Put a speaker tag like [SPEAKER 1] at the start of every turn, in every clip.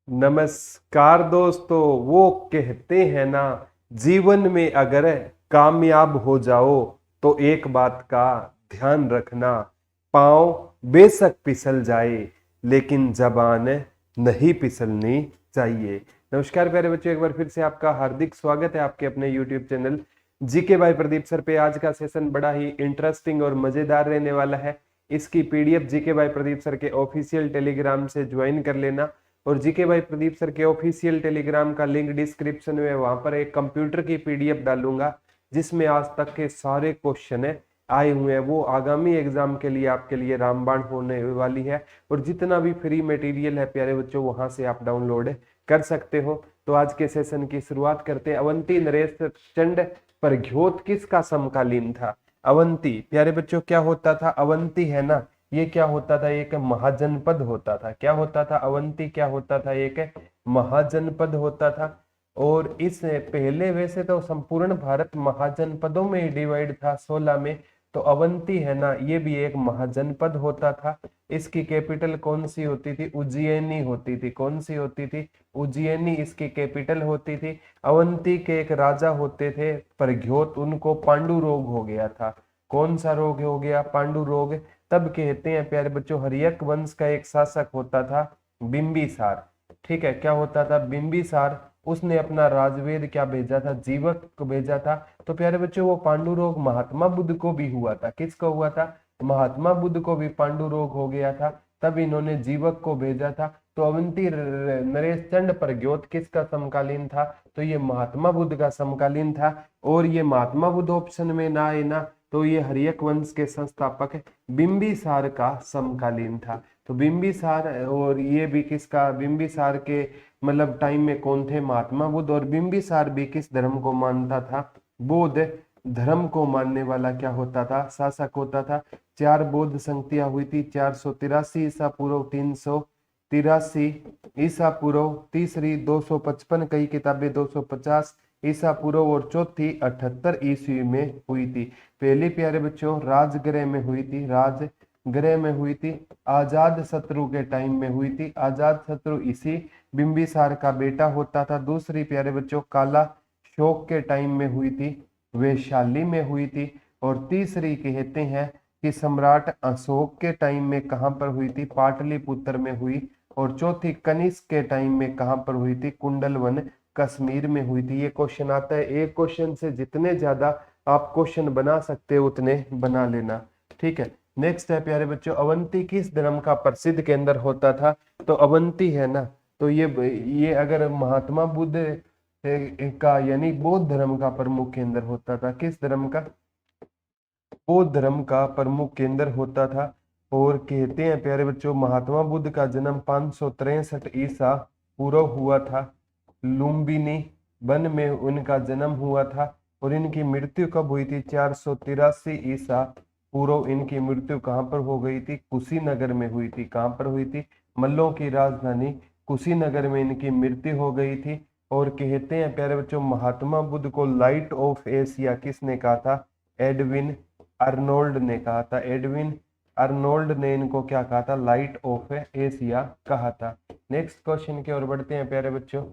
[SPEAKER 1] नमस्कार दोस्तों। वो कहते हैं ना, जीवन में अगर कामयाब हो जाओ तो एक बात का ध्यान रखना, पाँव बेशक फिसल जाए लेकिन जबान नहीं फिसलनी चाहिए। नमस्कार प्यारे बच्चों, एक बार फिर से आपका हार्दिक स्वागत है आपके अपने YouTube channel GK by Pradeep sir पे। आज का सेशन बड़ा ही इंटरेस्टिंग और मजेदार रहने वाला है। इसकी PDF GK by Pradeep sir के ऑफिशियल टेलीग्राम से ज्वाइन कर लेना। और जीके बाय प्रदीप सर के ऑफिशियल टेलीग्राम का लिंक डिस्क्रिप्शन में, वहां पर एक कंप्यूटर की पीडीएफ डालूंगा जिसमें आज तक के सारे क्वेश्चन आए हुए हैं। वो आगामी एग्जाम के लिए आपके लिए रामबाण होने वाली है। और जितना भी फ्री मटेरियल है प्यारे बच्चों, वहां से आप डाउनलोड कर सकते हो। तो आज के सेशन की शुरुआत करते हैं। अवंती नरेश चंड प्रघ्योत किसका समकालीन था? अवंती प्यारे बच्चों क्या होता था? अवंती है ना, ये क्या होता था? एक महाजनपद होता था। क्या होता था? अवंती क्या होता था? एक महाजनपद होता था। और इस पहले वैसे तो संपूर्ण भारत महाजनपदों में ही डिवाइड था 16 में। तो अवंती है ना, ये भी एक महाजनपद होता था। इसकी कैपिटल कौन सी होती थी? उज्जैनी होती थी। कौन सी होती थी? उज्जैनी इसकी कैपिटल होती थी। अवंती के एक राजा होते थे प्रघ्योत, उनको पांडु रोग हो गया था। कौन सा रोग हो गया? पांडु रोग। तब कहते हैं प्यारे बच्चों, हर्यक वंश का एक शासक होता था बिंबिसार। ठीक है, क्या होता था? बिंबिसार। उसने अपना राजवेद क्या भेजा था? जीवक को भेजा था। तो प्यारे बच्चों, वो पांडु रोग महात्मा बुद्ध को भी हुआ था। किसको हुआ था? महात्मा बुद्ध को भी पांडु रोग हो गया था। तब इन्होंने जीवक को भेजा था। तो अवंती नरेश चंड प्रघ्योत किसका समकालीन था? तो ये महात्मा बुद्ध का समकालीन था। और ये महात्मा बुद्ध ऑप्शन में ना आए ना, तो ये हर्यक वंश के संस्थापक बिंबिसार का समकालीन था। तो बिंबिसार, और ये भी किसका? बिंबिसार के मतलब टाइम में कौन थे? महात्मा बुद्ध। और बिंबिसार भी किस धर्म को मानता था? बौद्ध धर्म को मानने वाला क्या होता था? शासक होता था। 4 बौद्ध संक्तियां हुई थी। 483 ईसा पूर्व, 383 ईसा पूर्व, तीसरी 255, कई किताबें 250 ईसा पूर्व, और चौथी 78 ईस्वी में हुई थी। पहली प्यारे बच्चों राजगृह में हुई थी। राजगृह में हुई थी। आजाद शत्रु के टाइम में हुई थी। आजाद शत्रु इसी बिंबिसार का बेटा होता था। दूसरी प्यारे बच्चों काला शोक के टाइम में हुई थी, वैशाली में हुई थी। और तीसरी कहते हैं कि सम्राट अशोक के टाइम में कहां पर हुई थी? पाटलिपुत्र में हुई। और चौथी कनिष्क के टाइम में कहां पर हुई थी? कुंडलवन कश्मीर में हुई थी। ये क्वेश्चन आता है। एक क्वेश्चन से जितने ज्यादा आप क्वेश्चन बना सकते हो उतने बना लेना। ठीक है, नेक्स्ट है प्यारे बच्चों, अवंती किस धर्म का प्रसिद्ध केंद्र होता था? तो अवंती है ना, तो ये अगर महात्मा बुद्ध का यानी बौद्ध धर्म का प्रमुख केंद्र होता था। किस धर्म का? बौद्ध धर्म का प्रमुख केंद्र होता था। और कहते हैं प्यारे बच्चों, महात्मा बुद्ध का जन्म 563 ईसा पूर्व हुआ था। लुम्बिनी वन में उनका जन्म हुआ था। और इनकी मृत्यु कब हुई थी? 483 ईसा पूर्व इनकी मृत्यु कहाँ पर हो गई थी? कुशीनगर में हुई थी। कहाँ पर हुई थी? मल्लों की राजधानी कुशीनगर में इनकी मृत्यु हो गई थी। और कहते हैं प्यारे बच्चों, महात्मा बुद्ध को लाइट ऑफ एशिया किसने कहा था? एडविन अर्नोल्ड ने कहा था। एडविन अर्नोल्ड ने इनको क्या कहा था? लाइट ऑफ एशिया कहा था। नेक्स्ट क्वेश्चन की ओर बढ़ते हैं प्यारे बच्चों।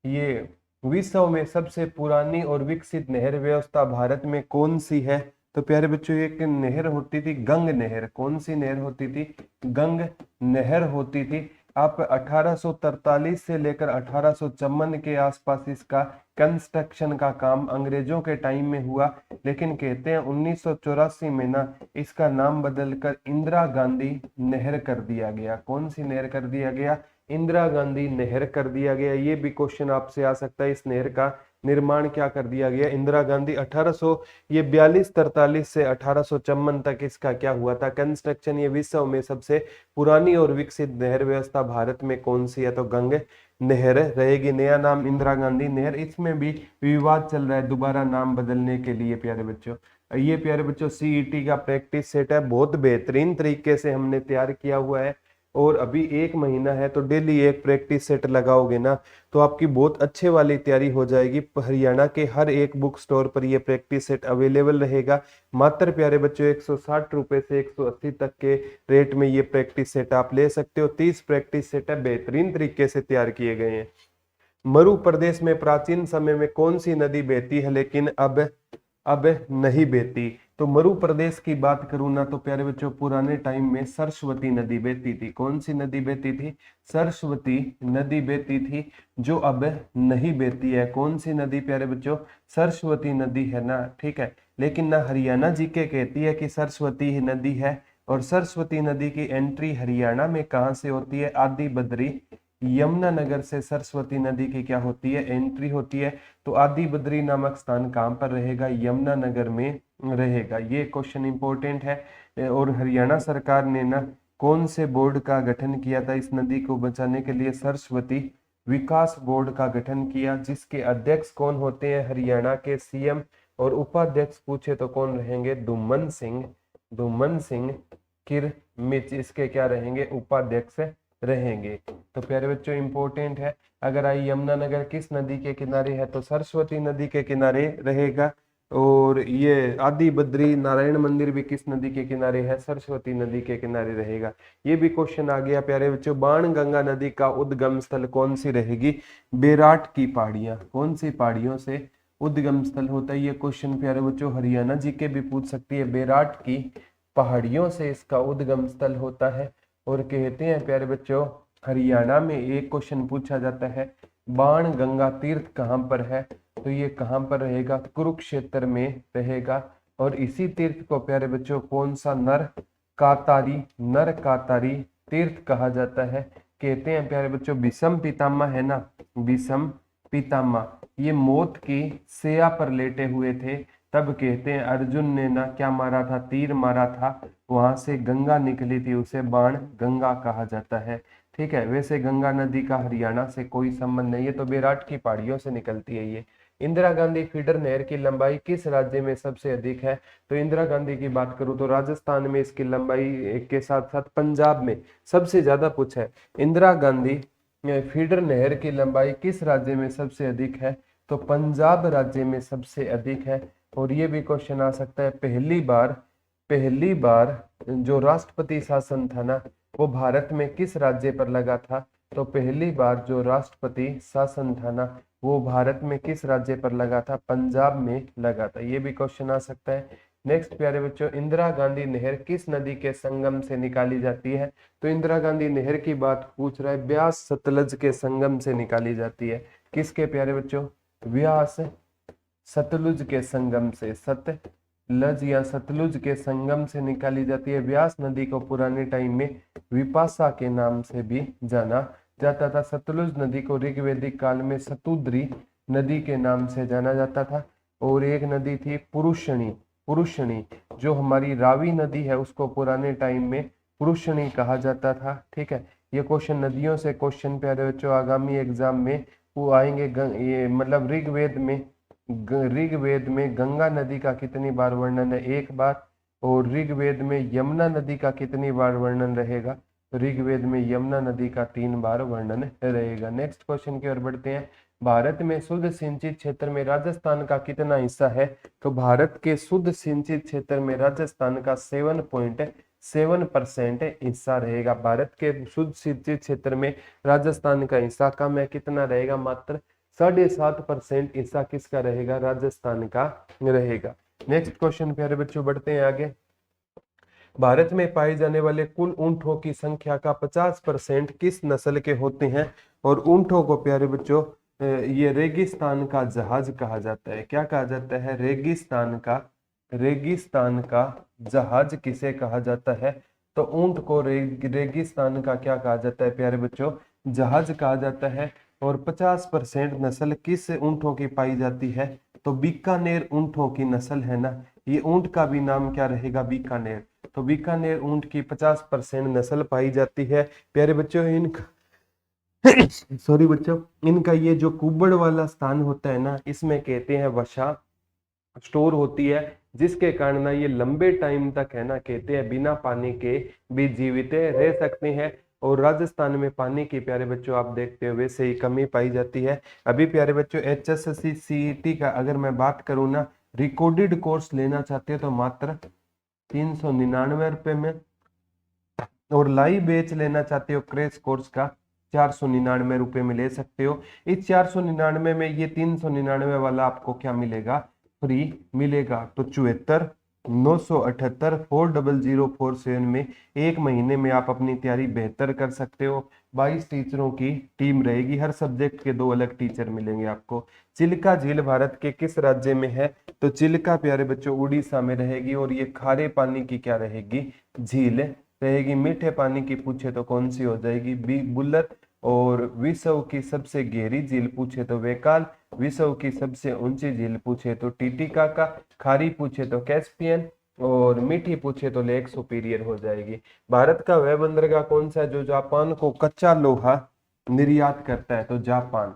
[SPEAKER 1] ये विश्व में सबसे पुरानी और विकसित नहर व्यवस्था भारत में कौन सी है? तो प्यारे बच्चों, एक नहर होती थी गंग नहर। कौन सी नहर होती थी? गंग नहर होती थी। आप 1843 से लेकर 1854 के आसपास इसका कंस्ट्रक्शन का काम अंग्रेजों के टाइम में हुआ। लेकिन कहते हैं 1984 में ना इसका नाम बदलकर इंदिरा गांधी नहर कर दिया गया। कौन सी नहर कर दिया गया? इंदिरा गांधी नहर कर दिया गया। ये भी क्वेश्चन आपसे आ सकता है। इस नहर का निर्माण क्या कर दिया गया? इंदिरा गांधी 1842-43 से 1854 तक इसका क्या हुआ था? कंस्ट्रक्शन। ये विश्व में सबसे पुरानी और विकसित नहर व्यवस्था भारत में कौन सी है? तो गंग नहर रहेगी। नया नाम इंदिरा गांधी नहर। इसमें भी विवाद चल रहा है दोबारा नाम बदलने के लिए प्यारे बच्चों। ये प्यारे बच्चों सीईटी का प्रैक्टिस सेट है, बहुत बेहतरीन तरीके से हमने तैयार किया हुआ है। और अभी 1 महीना है, तो डेली एक प्रैक्टिस सेट लगाओगे ना तो आपकी बहुत अच्छे वाली तैयारी हो जाएगी। हरियाणा के हर एक बुक स्टोर पर ये प्रैक्टिस सेट अवेलेबल रहेगा। मात्र प्यारे बच्चों 160 रुपए से 180 तक के रेट में ये प्रैक्टिस सेट आप ले सकते हो। 30 प्रैक्टिस सेट है, बेहतरीन तरीके से तैयार किए गए हैं। मरु प्रदेश में प्राचीन समय में कौन सी नदी बहती है लेकिन अब नहीं बहती? तो मरु प्रदेश की बात करूं ना तो प्यारे बच्चों पुराने टाइम में सरस्वती नदी बहती थी। कौन सी नदी बहती थी? सरस्वती नदी बहती थी, जो अब नहीं बहती है। कौन सी नदी प्यारे बच्चों? सरस्वती नदी है ना, ठीक है। लेकिन ना हरियाणा जीके कहती है कि सरस्वती ही नदी है, और सरस्वती नदी की एंट्री हरियाणा में कहाँ से होती है? आदि बद्री यमुनानगर से सरस्वती नदी की क्या होती है? एंट्री होती है। तो आदि बद्री नामक स्थान कहाँ पर रहेगा? यमुनानगर में रहेगा। ये क्वेश्चन इंपॉर्टेंट है। और हरियाणा सरकार ने ना कौन से बोर्ड का गठन किया था इस नदी को बचाने के लिए? सरस्वती विकास बोर्ड का गठन किया, जिसके अध्यक्ष कौन होते हैं? हरियाणा के सीएम। और उपाध्यक्ष पूछे तो कौन रहेंगे? धूमन सिंह किरमिच इसके क्या रहेंगे? उपाध्यक्ष रहेंगे। तो प्यारे बच्चों इंपॉर्टेंट है। अगर आई यमुनानगर किस नदी के किनारे है? तो सरस्वती नदी के किनारे रहेगा। और ये आदि बद्री नारायण मंदिर भी किस नदी के किनारे है? सरस्वती नदी के किनारे रहेगा। ये भी क्वेश्चन आ गया प्यारे बच्चों। बाण गंगा नदी का उद्गम स्थल कौन सी रहेगी? बेराट की पहाड़ियां। कौन सी पहाड़ियों से उद्गम स्थल होता है? ये क्वेश्चन प्यारे बच्चों हरियाणा जी के भी पूछ सकती है। बेराट की पहाड़ियों से इसका उद्गम स्थल होता है। और कहते हैं प्यारे बच्चों हरियाणा में एक क्वेश्चन पूछा जाता है, बाण गंगा तीर्थ कहाँ पर है? तो ये कहाँ पर रहेगा? कुरुक्षेत्र में रहेगा। और इसी तीर्थ को प्यारे बच्चों कौन सा नर कातारी तीर्थ कहा जाता है? कहते हैं प्यारे बच्चों भीष्म पितामह है ना, भीष्म पितामह ये मौत की शैया पर लेटे हुए थे। तब कहते हैं अर्जुन ने ना क्या मारा था? तीर मारा था, वहां से गंगा निकली थी, उसे बाण गंगा कहा जाता है। ठीक है। वैसे गंगा नदी का हरियाणा से कोई संबंध नहीं है, तो बेराट की पहाड़ियों से निकलती है ये। इंदिरा गांधी फीडर नहर की लंबाई किस राज्य में सबसे अधिक है? तो इंदिरा गांधी की बात करूं तो राजस्थान में इसकी लंबाई के साथ साथ पंजाब में सबसे ज्यादा पूछा है। इंदिरा गांधी फीडर नहर की लंबाई किस राज्य में सबसे अधिक है? तो पंजाब राज्य में सबसे अधिक है। और ये भी क्वेश्चन आ सकता है, पहली बार जो राष्ट्रपति शासन था ना वो भारत में किस राज्य पर लगा था? तो पहली बार जो राष्ट्रपति शासन था ना वो भारत में किस राज्य पर लगा था? पंजाब में लगा था। ये भी क्वेश्चन आ सकता है। नेक्स्ट प्यारे बच्चों इंदिरा गांधी नहर किस नदी के संगम से निकाली जाती है? तो इंदिरा गांधी नहर की बात पूछ रहा है, ब्यास सतलज के संगम से निकाली जाती है। किसके प्यारे बच्चों? ब्यास सतलुज के संगम से, सतलज या सतलुज के संगम से निकाली जाती है। ब्यास नदी को पुराने टाइम में विपाशा के नाम से भी जाना जाता था। सतलुज नदी को ऋग्वैदिक काल में सतुद्री नदी के नाम से जाना जाता था। और एक नदी थी पुरुषणी जो हमारी रावी नदी है उसको पुराने टाइम में पुरुषणी कहा जाता था। ठीक है। ये क्वेश्चन नदियों से क्वेश्चन प्यारे बच्चों आगामी एग्जाम में वो आएंगे। ये मतलब ऋग्वेद में गंगा नदी का कितनी बार वर्णन है? 1 बार। और ऋग्वेद में यमुना नदी का कितनी बार वर्णन रहेगा? ऋग्वेद में यमुना नदी का 3 बार वर्णन रहेगा। नेक्स्ट क्वेश्चन की ओर बढ़ते हैं। भारत में शुद्ध सिंचित क्षेत्र में राजस्थान का कितना हिस्सा है? तो भारत के शुद्ध सिंचित क्षेत्र में राजस्थान का 7.7% हिस्सा रहेगा। भारत के शुद्ध सिंचित क्षेत्र में राजस्थान का हिस्सा कम है, कितना रहेगा? मात्र 7.5% हिस्सा किसका रहेगा? राजस्थान का रहेगा। नेक्स्ट क्वेश्चन प्यारे बच्चों बढ़ते हैं आगे। भारत में पाए जाने वाले कुल ऊंटों की संख्या का 50% किस नस्ल के होते हैं? और ऊंटों को प्यारे बच्चों ये रेगिस्तान का जहाज कहा जाता है। क्या कहा जाता है? रेगिस्तान का जहाज किसे कहा जाता है? तो ऊंट को रेगिस्तान का क्या कहा जाता है प्यारे बच्चों? जहाज कहा जाता है। और 50% नस्ल किस ऊंटों की पाई जाती है? तो बीकानेर ऊंटों की नस्ल है ना, ये ऊंट का भी नाम क्या रहेगा? बीकानेर। तो बीकानेर ऊंट की 50% नस्ल पाई जाती है। प्यारे बच्चों इनका सॉरी बच्चों, इनका ये जो कुबड़ वाला स्थान होता है ना इसमें कहते हैं वसा स्टोर होती है, जिसके कारण ना ये लंबे टाइम तक है ना कहते हैं बिना पानी के भी जीवित रह सकते हैं। और राजस्थान में पानी की प्यारे बच्चों आप देखते हो वैसे ही कमी पाई जाती है। अभी प्यारे बच्चों HSC CET का अगर मैं बात करूँ ना, रिकॉर्डेड कोर्स लेना चाहते हो तो मात्र 399 रुपये में, और लाइव बैच लेना चाहते हो क्रैश कोर्स का 499 रुपये में ले सकते हो। इस 499 में ये 399 वाला आपको क्या मिलेगा, फ्री मिलेगा। तो 74 978 40047 में एक महीने में आप अपनी तैयारी बेहतर कर सकते हो। 22 टीचरों की टीम रहेगी, हर सब्जेक्ट के 2 अलग टीचर मिलेंगे आपको। चिल्का झील भारत के किस राज्य में है, तो चिल्का प्यारे बच्चों उड़ीसा में रहेगी, और ये खारे पानी की क्या रहेगी, झील रहेगी। मीठे पानी की पूछे तो कौन सी हो जाएगी, बी बुल्लर। और विश्व की सबसे गहरी झील पूछे तो वेकाल, विश्व की सबसे ऊंची झील पूछे तो टीटीकाका, खारी पूछे तो कैस्पियन, और मीठी पूछे तो लेक सुपीरियर हो जाएगी। भारत का वह बंदरगाह कौन सा है जो जापान को कच्चा लोहा निर्यात करता है, तो जापान,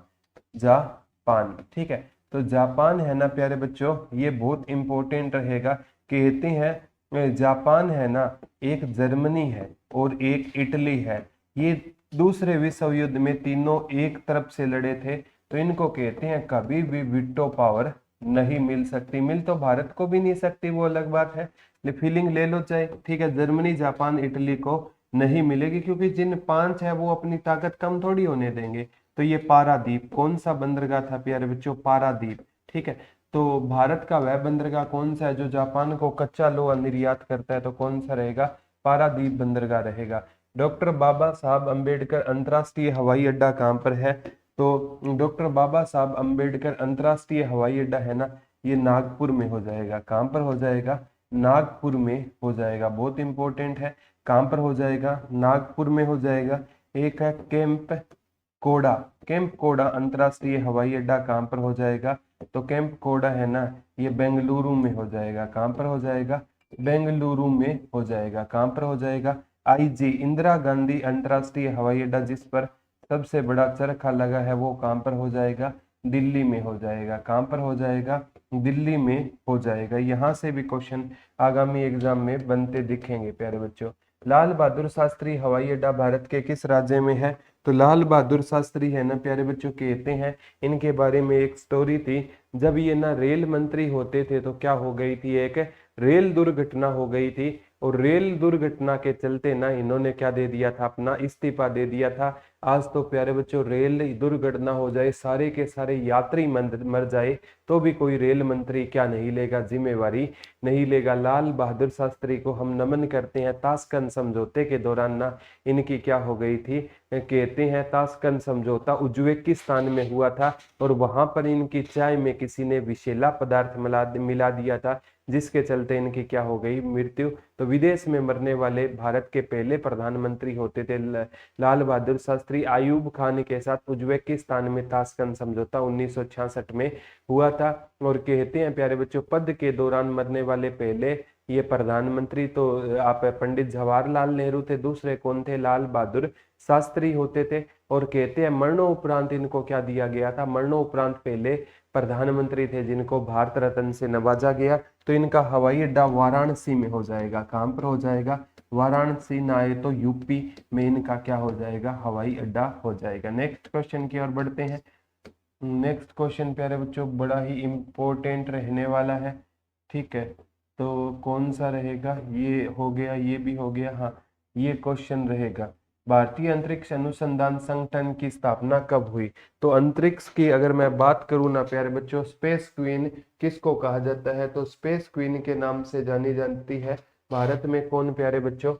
[SPEAKER 1] जापान, ठीक है। तो जापान है ना प्यारे बच्चों, ये बहुत इंपॉर्टेंट रहेगा। कहते हैं जापान है ना, एक जर्मनी है और एक इटली है, ये दूसरे विश्व युद्ध में तीनों एक तरफ से लड़े थे। तो इनको कहते हैं कभी भी वीटो पावर नहीं मिल सकती। मिल तो भारत को भी नहीं सकती, वो अलग बात है, फीलिंग ले लो चाहे, ठीक है। जर्मनी जापान इटली को नहीं मिलेगी, क्योंकि जिन 5 है वो अपनी ताकत कम थोड़ी होने देंगे। तो ये पारादीप, कौन सा बंदरगाह था प्यारे बच्चों, पारादीप, ठीक है। तो भारत का वह बंदरगाह कौन सा है जो जापान को कच्चा लोहा निर्यात करता है, तो कौन सा रहेगा, पारादीप बंदरगाह रहेगा। डॉक्टर बाबा साहब अंबेडकर अंतरराष्ट्रीय हवाई अड्डा कहाँ पर है, तो डॉक्टर बाबा साहब अंबेडकर अंतरराष्ट्रीय हवाई अड्डा है ना, ये नागपुर में हो जाएगा। कहाँ पर हो जाएगा, नागपुर में हो जाएगा, बहुत इंपॉर्टेंट है। कहाँ पर हो जाएगा, नागपुर में हो जाएगा। एक है कोडा, कैंप कोडा अंतरराष्ट्रीय हवाई अड्डा कहाँ पर हो जाएगा, तो कैंप कोडा है ना, ये बेंगलुरु में हो जाएगा। कहाँ पर हो जाएगा, बेंगलुरु में हो जाएगा। कहाँ पर हो जाएगा, IG इंदिरा गांधी अंतरराष्ट्रीय हवाई अड्डा जिस पर सबसे बड़ा चरखा लगा है, वो कहाँ पर हो जाएगा, दिल्ली में हो जाएगा। कहाँ पर हो जाएगा, दिल्ली में हो जाएगा। यहाँ से भी क्वेश्चन आगामी एग्जाम में बनते दिखेंगे प्यारे बच्चों। लाल बहादुर शास्त्री हवाई अड्डा भारत के किस राज्य में है, तो लाल बहादुर शास्त्री है ना प्यारे बच्चों, कहते हैं इनके बारे में एक स्टोरी थी। जब ये ना रेल मंत्री होते थे तो क्या हो गई थी, एक रेल दुर्घटना हो गई थी, और रेल दुर्घटना के चलते ना इन्होंने क्या दे दिया था, अपना इस्तीफा दे दिया था। आज तो प्यारे बच्चों रेल दुर्घटना हो जाए, सारे के सारे यात्री मर जाए, तो भी कोई रेल मंत्री क्या नहीं लेगा, जिम्मेवारी नहीं लेगा। लाल बहादुर शास्त्री को हम नमन करते हैं। ताशकंद समझौते के दौरान ना इनकी क्या हो गई थी, कहते हैं ताशकंद समझौता उज्बेकिस्तान में हुआ था, और वहां पर इनकी चाय में किसी ने विषैला पदार्थ मिला दिया था, जिसके चलते इनकी क्या हो गई, मृत्यु। तो विदेश में मरने वाले भारत के पहले प्रधानमंत्री होते थे लाल बहादुर शास्त्री। आयूब खान के साथ उज्बेकिस्तान में ताशकंद समझौता 1966 में हुआ था। और कहते हैं प्यारे बच्चों पद के दौरान मरने वाले पहले ये प्रधानमंत्री तो आप पंडित जवाहरलाल नेहरू थे, दूसरे कौन थे, लाल बहादुर शास्त्री होते थे। और कहते हैं मरणोपरांत इनको क्या दिया गया था, मरणोपरांत पहले प्रधानमंत्री थे जिनको भारत रत्न से नवाजा गया। तो इनका हवाई अड्डा वाराणसी में हो जाएगा। कहाँ पर हो जाएगा, वाराणसी ना आए तो यूपी में इनका क्या हो जाएगा, हवाई अड्डा हो जाएगा। नेक्स्ट क्वेश्चन की ओर बढ़ते हैं। नेक्स्ट क्वेश्चन प्यारे बच्चों बड़ा ही इंपॉर्टेंट रहने वाला है, ठीक है। तो कौन सा रहेगा, ये हो गया, ये भी हो गया, हाँ ये क्वेश्चन रहेगा। भारतीय अंतरिक्ष अनुसंधान संगठन की स्थापना कब हुई, तो अंतरिक्ष की अगर मैं बात करूँ ना प्यारे बच्चों, स्पेस क्वीन किसको कहा जाता है, तो स्पेस क्वीन के नाम से जानी जाती है भारत में कौन प्यारे बच्चों,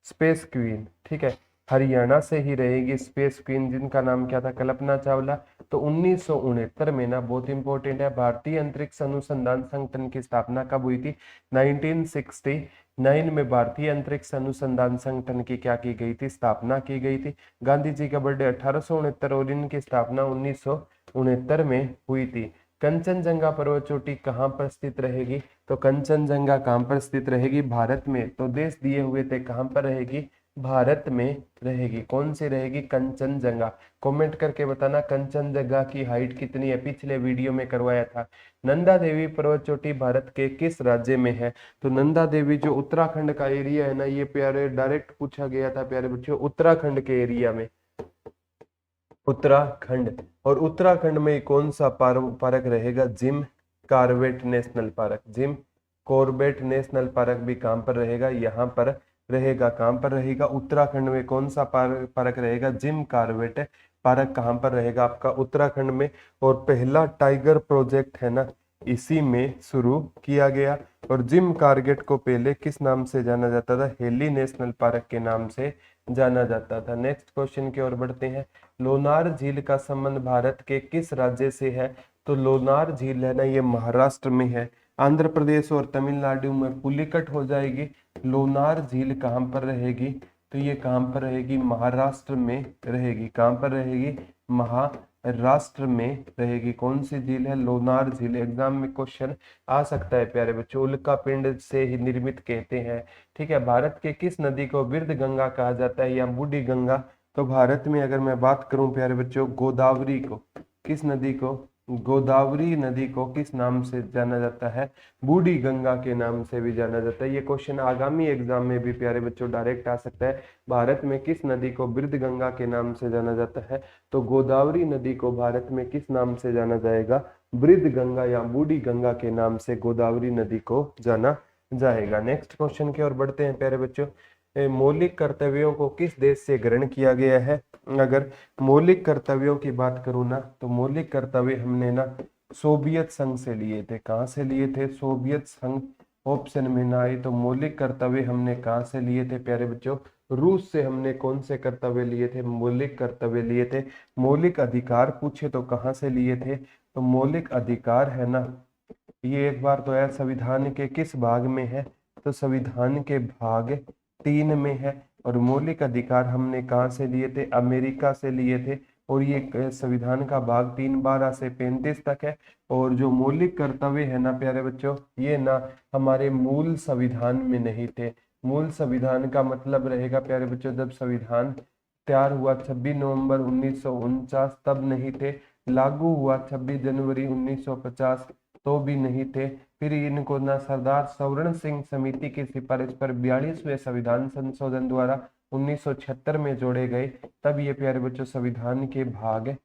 [SPEAKER 1] स्पेस क्वीन, ठीक है। हरियाणा से ही रहेगी स्पेस क्वीन, जिनका नाम क्या था, कल्पना चावला। तो 1969 में ना, बहुत इंपॉर्टेंट है, भारतीय अंतरिक्ष अनुसंधान संगठन की स्थापना कब हुई थी, 1969 में भारतीय अंतरिक्ष अनुसंधान संगठन की क्या की गई थी, स्थापना की गई थी। गांधी जी का बर्थडे 1869 और इनकी स्थापना 1969 में हुई थी। कंचनजंगा पर्वत चोटी कहाँ पर स्थित रहेगी, तो कंचनजंगा कहाँ पर स्थित रहेगी, भारत में। तो देश दिए हुए थे, कहाँ पर रहेगी, भारत में रहेगी? कौन सी रहेगी? कंचनजंगा। कमेंट करके बताना कंचनजंगा की हाइट कितनी है, पिछले वीडियो में करवाया था। नंदा देवी पर्वत चोटी भारत के किस राज्य में है? तो नंदा देवी जो उत्तराखंड का एरिया है ना, ये प्यारे डायरेक्ट पूछा गया था प्यारे बच्चों, उत्तराखंड के एरिया में, उत्तराखंड। और उत्तराखंड में कौन सा पार्क रहेगा? Jim Corbett national park. Jim Corbett national park भी कहाँ पर रहेगा? यहाँ पर रहेगा। कहाँ पर रहेगा? उत्तराखंड में। कौन सा पार्क रहेगा? जिम कॉर्बेट पार्क कहाँ पर रहेगा? आपका उत्तराखंड में। और पहला टाइगर प्रोजेक्ट है ना, इसी में शुरू किया गया। और जिम कॉर्बेट को पहले किस नाम से जाना जाता था? हेली नेशनल पार्क के नाम से जाना जाता था। नेक्स्ट क्वेश्चन की ओर बढ़ते हैं। लोनार झील का संबंध भारत के किस राज्य से है? तो लोनार झील है ना, ये महाराष्ट्र में है। आंध्र प्रदेश और तमिलनाडु में पुलिकट हो जाएगी। लोनार झील कहाँ पर रहेगी? तो ये कहाँ पर रहेगी? महाराष्ट्र में रहेगी। कहाँ पर रहेगी? महाराष्ट्र में रहेगी। कौन सी झील है? लोनार झील। एग्जाम में क्वेश्चन आ सकता है प्यारे बच्चों। उल्का पिंड से ही निर्मित कहते हैं। ठीक है। भारत के किस नदी को वृद्ध गंगा कहा जाता है या बूढ़ी गंगा? तो भारत में अगर मैं बात करूं प्यारे बच्चों, गोदावरी को, किस नदी को? गोदावरी नदी को किस नाम से जाना जाता है? बूढ़ी गंगा के नाम से भी जाना जाता है। ये क्वेश्चन आगामी एग्जाम में भी प्यारे बच्चों डायरेक्ट आ सकता है। भारत में किस नदी को वृद्ध गंगा के नाम से जाना जाता है? तो गोदावरी नदी को भारत में किस नाम से जाना जाएगा? वृद्ध गंगा या बूढ़ी गंगा के नाम से गोदावरी नदी को जाना जाएगा। नेक्स्ट क्वेश्चन की ओर बढ़ते हैं प्यारे बच्चों। मौलिक कर्तव्यों को किस देश से ग्रहण किया गया है? अगर मौलिक कर्तव्यों की बात करूं ना, तो मौलिक कर्तव्य हमने ना सोवियत संघ से लिए थे। कहाँ से लिए थे? सोवियत संघ ऑप्शन में ना आई। तो मौलिक कर्तव्य हमने कहाँ से लिए थे प्यारे बच्चों? रूस से हमने कौन से कर्तव्य लिए थे? मौलिक कर्तव्य लिए थे। मौलिक अधिकार पूछे तो कहाँ से लिए थे? तो मौलिक अधिकार है ना, ये एक बार तो है संविधान के किस भाग में है? तो संविधान के भाग 3 में है। और मौलिक अधिकार हमने कहाँ से लिए थे? अमेरिका से लिए थे। और ये संविधान का भाग 3 12 से 35 तक है। और जो मौलिक कर्तव्य है ना प्यारे बच्चों, ये ना हमारे मूल संविधान में नहीं थे। मूल संविधान का मतलब रहेगा प्यारे बच्चों, जब संविधान तैयार हुआ 26 नवंबर 1949 तब नहीं थे। लागू हुआ 26 जनवरी 1950 तो भी नहीं थे। फिर इनको ना सरदार स्वर्ण सिंह समिति की सिफारिश पर 42वें संविधान संशोधन द्वारा 1976 में जोड़े गए। तब ये प्यारे बच्चों संविधान के भाग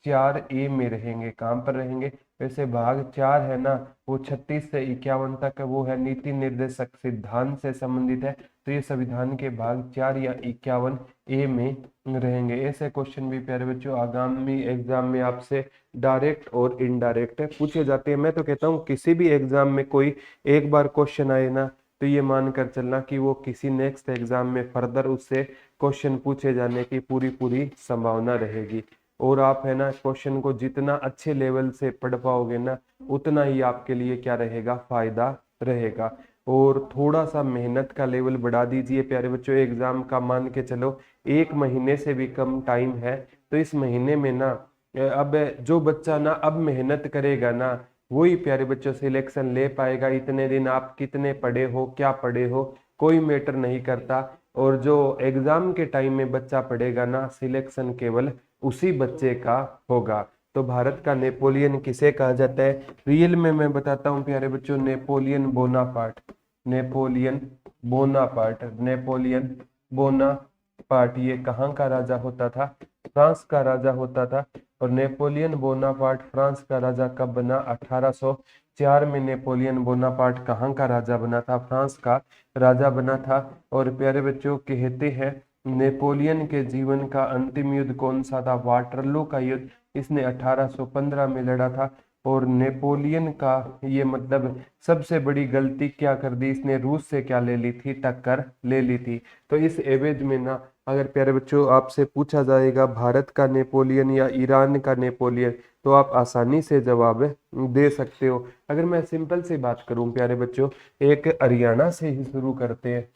[SPEAKER 1] 4A में रहेंगे। कहाँ पर रहेंगे? वैसे भाग 4 है ना, वो 36 से 51 तक वो है नीति निर्देशक सिद्धांत से संबंधित है। तो ये संविधान के भाग 4 या 51A में रहेंगे। ऐसे क्वेश्चन भी प्यारे बच्चों आगामी एग्जाम में आपसे डायरेक्ट और इनडायरेक्ट पूछे जाते हैं। मैं तो कहता हूँ किसी भी एग्जाम में कोई एक बार क्वेश्चन आए ना, तो ये मानकर चलना कि वो किसी नेक्स्ट एग्जाम में फर्दर उससे क्वेश्चन पूछे जाने की पूरी पूरी संभावना रहेगी। और आप है ना क्वेश्चन को जितना अच्छे लेवल से पढ़ पाओगे ना, उतना ही आपके लिए क्या रहेगा? फायदा रहेगा। और थोड़ा सा मेहनत का लेवल बढ़ा दीजिए प्यारे बच्चों। एग्जाम का मान के चलो 1 महीने से भी कम टाइम है। तो इस महीने में ना अब जो बच्चा ना अब मेहनत करेगा ना, वही प्यारे बच्चों सिलेक्शन ले पाएगा। इतने दिन आप कितने पढ़े हो, क्या पढ़े हो, कोई मैटर नहीं करता। और जो एग्जाम के टाइम में बच्चा पढ़ेगा ना, सिलेक्शन केवल उसी बच्चे का होगा। तो भारत का नेपोलियन किसे कहा जाता है? रियल में मैं बताता हूँ प्यारे बच्चों, Napoleon Bonaparte. Napoleon Bonaparte, Napoleon Bonaparte ये कहाँ का राजा होता था? फ्रांस का राजा होता था। और नेपोलियन बोनापार्ट फ्रांस का राजा कब बना? 1804 में नेपोलियन बोनापार्ट कहाँ का राजा बना था? फ्रांस का राजा बना था। और प्यारे बच्चों कहते हैं नेपोलियन के जीवन का अंतिम युद्ध कौन सा था? वाटरलू का युद्ध। इसने 1815 में लड़ा था। और नेपोलियन का ये मतलब सबसे बड़ी गलती क्या कर दी इसने? रूस से क्या ले ली थी? टक्कर ले ली थी। तो इस एवज में ना अगर प्यारे बच्चों आपसे पूछा जाएगा भारत का नेपोलियन या ईरान का नेपोलियन, तो आप आसानी से जवाब दे सकते हो। अगर मैं सिंपल सी बात करूं प्यारे बच्चों, एक हरियाणा से ही शुरू करते हैं।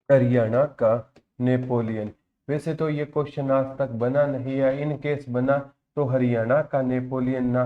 [SPEAKER 1] हरियाणा का नेपोलियन, वैसे तो ये क्वेश्चन आज तक बना नहीं है, इन केस बना तो हरियाणा का नेपोलियन ना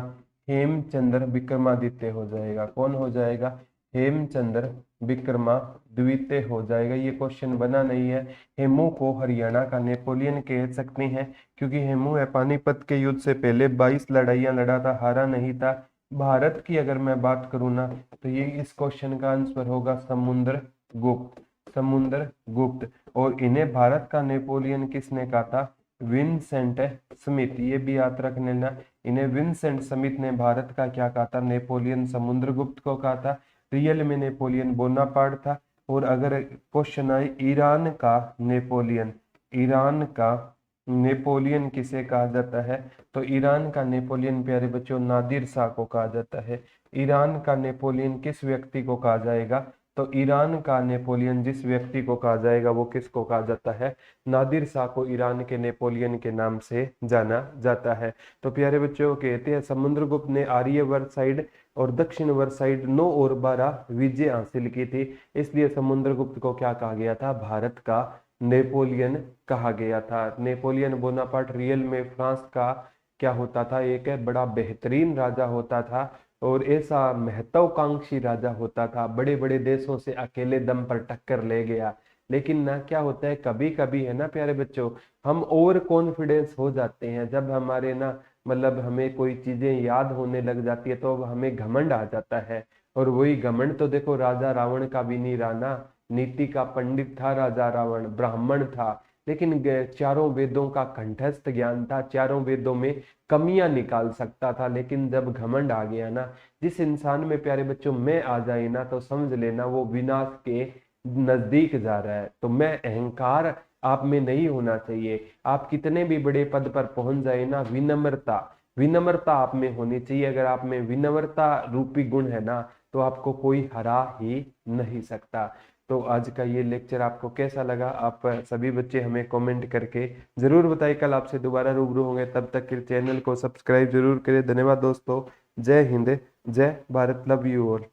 [SPEAKER 1] हेमचंद्र विक्रमादित्य हो जाएगा। कौन हो जाएगा? हेमचंद्र विक्रमा द्वितीय हो जाएगा। ये क्वेश्चन बना नहीं है। हेमू को हरियाणा का नेपोलियन कह सकते हैं क्योंकि हेमू है पानीपत के युद्ध से पहले 22 लड़ाइयां लड़ा था, हारा नहीं था। भारत की अगर मैं बात करूँ ना तो ये इस क्वेश्चन का आंसर होगा समुद्रगुप्त, समुद्रगुप्त। और इन्हें भारत का नेपोलियन किसने कहा था? Vincent Smith. ये भी याद रख लेना, इन्हें विंसेंट स्मिथ ने भारत का क्या कहा था? नेपोलियन समुद्रगुप्त को कहा था। रियल में नेपोलियन बोनापार्ट था। और अगर क्वेश्चन आए ईरान का नेपोलियन, ईरान का नेपोलियन किसे कहा जाता है? तो ईरान का नेपोलियन प्यारे बच्चों नादिर शाह को कहा जाता है। ईरान का नेपोलियन किस व्यक्ति को कहा जाएगा? तो ईरान का नेपोलियन जिस व्यक्ति को कहा जाएगा वो किसको कहा जाता है? नादिर शाह को ईरान के नेपोलियन के नाम से जाना जाता है। तो प्यारे बच्चों कहते हैं समुद्रगुप्त ने आर्यवर्त साइड और दक्षिण वर्त साइड 9 और 12 विजय हासिल की थी, इसलिए समुद्रगुप्त को क्या कहा गया था? भारत का नेपोलियन कहा गया था। नेपोलियन बोनापार्ट रियल में फ्रांस का क्या होता था? एक बड़ा बेहतरीन राजा होता था और ऐसा महत्वाकांक्षी राजा होता था, बड़े बड़े देशों से अकेले दम पर टक्कर ले गया। लेकिन ना क्या होता है कभी कभी है ना प्यारे बच्चों, हम ओवर कॉन्फिडेंस हो जाते हैं। जब हमारे ना मतलब हमें कोई चीजें याद होने लग जाती है तो हमें घमंड आ जाता है। और वही घमंड तो देखो राजा रावण का भी नहीं रहा ना। नीति का पंडित था राजा रावण, ब्राह्मण था, लेकिन चारों वेदों का कंठस्थ ज्ञान था, चारों वेदों में कमियां निकाल सकता था। लेकिन जब घमंड आ गया ना, जिस इंसान में प्यारे बच्चों मैं आ जाए ना तो समझ लेना वो विनाश के नजदीक जा रहा है। तो मैं अहंकार आप में नहीं होना चाहिए। आप कितने भी बड़े पद पर पहुंच जाए ना, विनम्रता, विनम्रता आप में होनी चाहिए। अगर आप में विनम्रता रूपी गुण है ना तो आपको कोई हरा ही नहीं सकता। तो आज का ये लेक्चर आपको कैसा लगा? आप सभी बच्चे हमें कमेंट करके जरूर बताइए। कल आपसे दोबारा रूबरू होंगे, तब तक के चैनल को सब्सक्राइब जरूर करें। धन्यवाद दोस्तों। जय हिंद, जय भारत, लव यू ऑल।